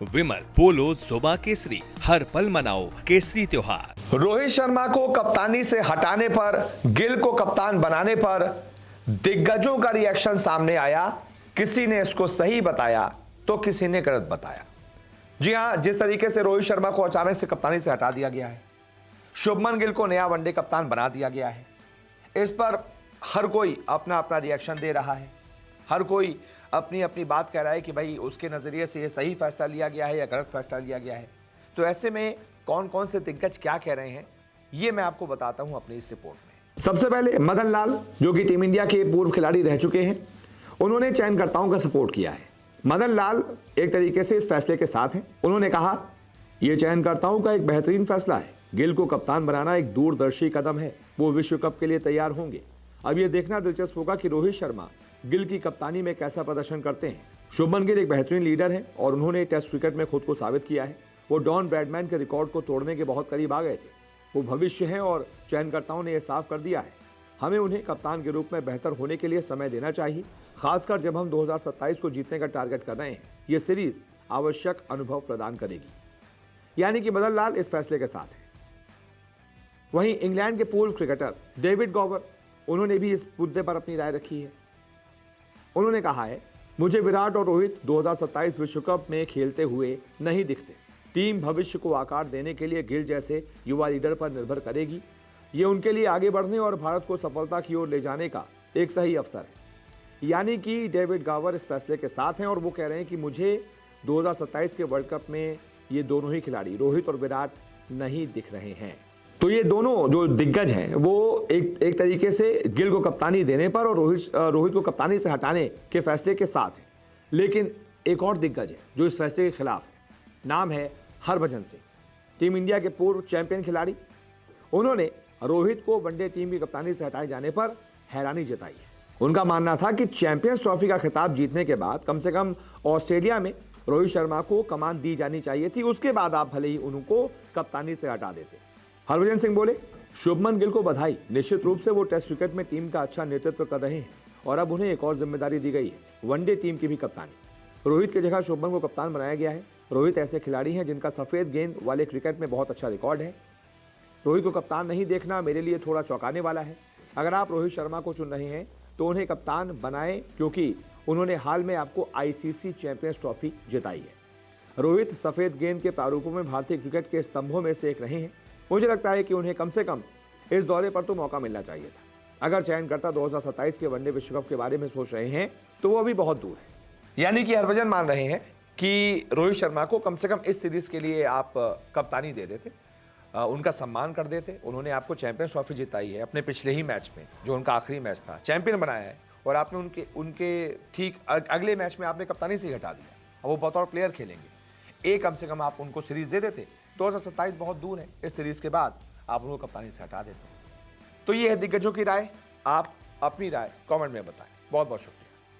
विमल, पोलो, जोबा केसरी, हर पल मनाओ केसरी त्योहार। रोहित शर्मा को कप्तानी से हटाने पर, गिल को कप्तान बनाने पर दिग्गजों का रिएक्शन सामने आया। किसी ने इसको सही बताया तो किसी ने गलत बताया। जी हां, जिस तरीके से रोहित शर्मा को अचानक से कप्तानी से हटा दिया गया है, शुभमन गिल को नया वनडे कप्तान बना दिया गया है, इस पर हर कोई अपना अपना रिएक्शन दे रहा है। हर कोई अपनी अपनी बात कह रहा है कि भाई उसके नजरिए से ये सही फैसला लिया गया है या गलत फैसला लिया गया है। तो ऐसे में कौन कौन से दिग्गज क्या कह रहे हैं, ये मैं आपको बताता हूं अपनी इस रिपोर्ट में। सबसे पहले मदन लाल, जो कि टीम इंडिया के पूर्व खिलाड़ी रह चुके हैं, उन्होंने चयनकर्ताओं का सपोर्ट किया है। मदन लाल एक तरीके से इस फैसले के साथ हैं। उन्होंने कहा, यह चयनकर्ताओं का एक बेहतरीन फैसला है। गिल को कप्तान बनाना एक दूरदर्शी कदम है। वो विश्व कप के लिए तैयार होंगे। अब यह देखना दिलचस्प होगा कि रोहित शर्मा गिल की कप्तानी में कैसा प्रदर्शन करते हैं। शुभमन गिल एक बेहतरीन लीडर हैं और उन्होंने टेस्ट क्रिकेट में खुद को साबित किया है। वो डॉन ब्रैडमैन के रिकॉर्ड को तोड़ने के बहुत करीब आ गए थे। वो भविष्य हैं और चयनकर्ताओं ने यह साफ कर दिया है। हमें उन्हें कप्तान के रूप में बेहतर होने के लिए समय देना चाहिए, खासकर जब हम 2027 को जीतने का टारगेट कर रहे हैं। ये सीरीज आवश्यक अनुभव प्रदान करेगी। यानी कि मदन लाल इस फैसले के साथ है। वहीं इंग्लैंड के पूर्व क्रिकेटर डेविड गॉवर, उन्होंने भी इस मुद्दे पर अपनी राय रखी है। उन्होंने कहा है, मुझे विराट और रोहित 2027 विश्व कप में खेलते हुए नहीं दिखते। टीम भविष्य को आकार देने के लिए गिल जैसे युवा लीडर पर निर्भर करेगी। ये उनके लिए आगे बढ़ने और भारत को सफलता की ओर ले जाने का एक सही अवसर है। यानी कि डेविड गॉवर इस फैसले के साथ हैं और वो कह रहे हैं कि मुझे 2027 के वर्ल्ड कप में ये दोनों ही खिलाड़ी रोहित और विराट नहीं दिख रहे हैं। तो ये दोनों जो दिग्गज हैं वो एक तरीके से गिल को कप्तानी देने पर और रोहित को कप्तानी से हटाने के फैसले के साथ है। लेकिन एक और दिग्गज है जो इस फैसले के खिलाफ है। नाम है हरभजन सिंह, टीम इंडिया के पूर्व चैंपियन खिलाड़ी। उन्होंने रोहित को वनडे टीम की कप्तानी से हटाए जाने पर हैरानी जताई है। उनका मानना था कि चैंपियंस ट्रॉफी का खिताब जीतने के बाद कम से कम ऑस्ट्रेलिया में रोहित शर्मा को कमान दी जानी चाहिए थी। उसके बाद आप भले ही उनको कप्तानी से हटा देते। हरभजन सिंह बोले, शुभमन गिल को बधाई। निश्चित रूप से वो टेस्ट क्रिकेट में टीम का अच्छा नेतृत्व कर रहे हैं और अब उन्हें एक और जिम्मेदारी दी गई है, वनडे टीम की भी कप्तानी। रोहित की जगह शुभमन को कप्तान बनाया गया है। रोहित ऐसे खिलाड़ी हैं जिनका सफेद गेंद वाले क्रिकेट में बहुत अच्छा रिकॉर्ड है। रोहित को कप्तान नहीं देखना मेरे लिए थोड़ा चौंकाने वाला है। अगर आप रोहित शर्मा को चुन रहे हैं तो उन्हें कप्तान बनाएं, क्योंकि उन्होंने हाल में आपको आईसीसी चैंपियंस ट्रॉफी जिताई है। रोहित सफेद गेंद के प्रारूपों में भारतीय क्रिकेट के स्तंभों में से एक रहे हैं। मुझे लगता है कि उन्हें कम से कम इस दौरे पर तो मौका मिलना चाहिए था। अगर चयनकर्ता 2027 के वनडे विश्व कप के बारे में सोच रहे हैं तो वो अभी बहुत दूर है। यानी कि हरभजन मान रहे हैं कि रोहित शर्मा को कम से कम इस सीरीज के लिए आप कप्तानी दे देते, उनका सम्मान कर देते। उन्होंने आपको चैंपियंस ट्रॉफी जिताई है अपने पिछले ही मैच में, जो उनका आखिरी मैच था, चैंपियन बनाया है और आपने उनके ठीक अगले मैच में आपने कप्तानी से हटा दिया। अब वो बतौर प्लेयर खेलेंगे। कम से कम आप उनको सीरीज दे देते। 2027 बहुत दूर है, इस सीरीज के बाद आप उनको कप्तानी से हटा देते। तो ये है दिग्गजों की राय। आप अपनी राय कमेंट में बताएं। बहुत बहुत शुक्रिया।